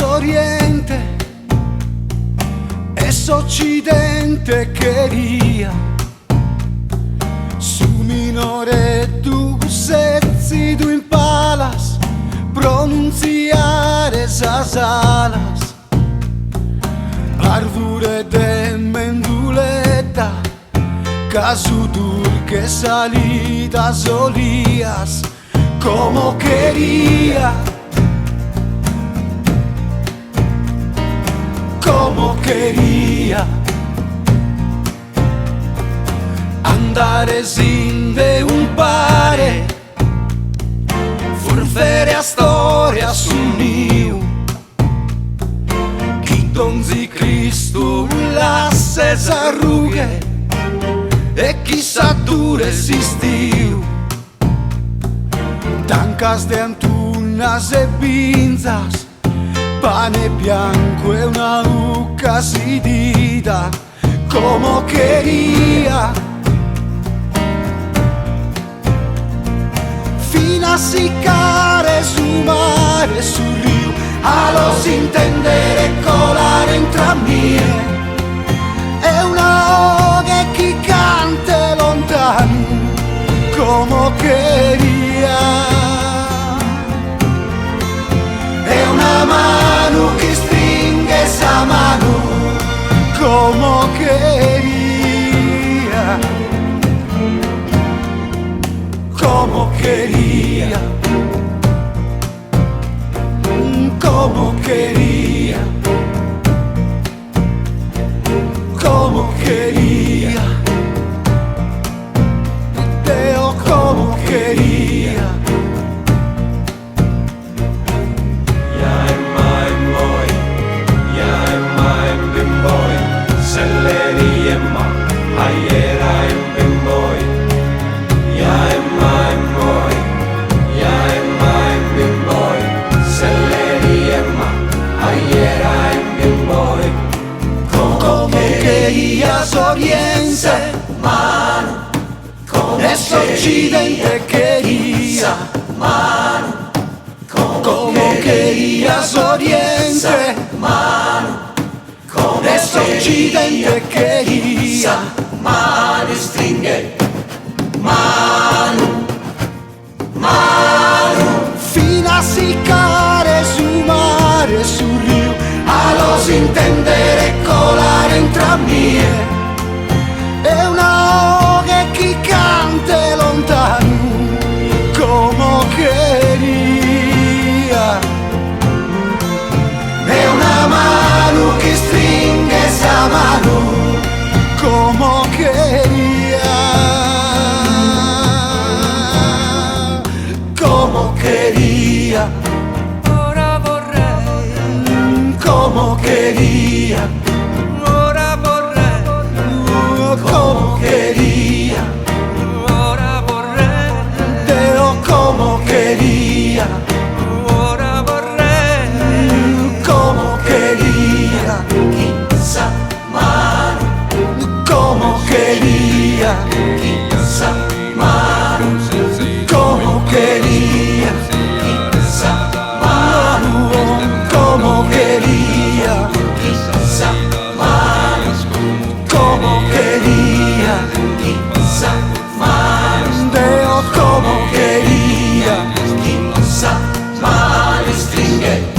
oriente, es occidente quería. Su minore tu sezzi tu impalas, pronunciare esas alas. Árvore de menduleta, casu turque salidas olías, como quería. Como quería andare sin de un pare, furfere a storia su niu, chi donzi Cristo lasse arrughe e chissà tu resistiu, tancas de antunas e pinzas, pane bianco e una uca sidida, como quería. Fino a siccare su mare, su rio, a los intendere colare entra mie. È una oga che canta lontano, como quería. È una mano che stringe esa mano, como quería, como quería, como quería, como quería, Deo como quería. Querías oriente, mano, es occidente quería, mano, como querías oriente, mano, es occidente quería, mano stringe, mano, mano, fino a siccare su mare, su rio, a los intendere colare entra mie. È una oga che canta lontano, como quería. È una mano che stringe esa mano, como quería. Como quería. Ora vorrei, Como quería, ora vorrei, como quería, ora vorrei, Deo como quería, ora vorrei, como quería, Chissà, mano, como quería, chissà, mano, como quería, chissà, como quería, chissà, mano, como quería, chissà, mano, Deo como quería. chissà, mano stringe.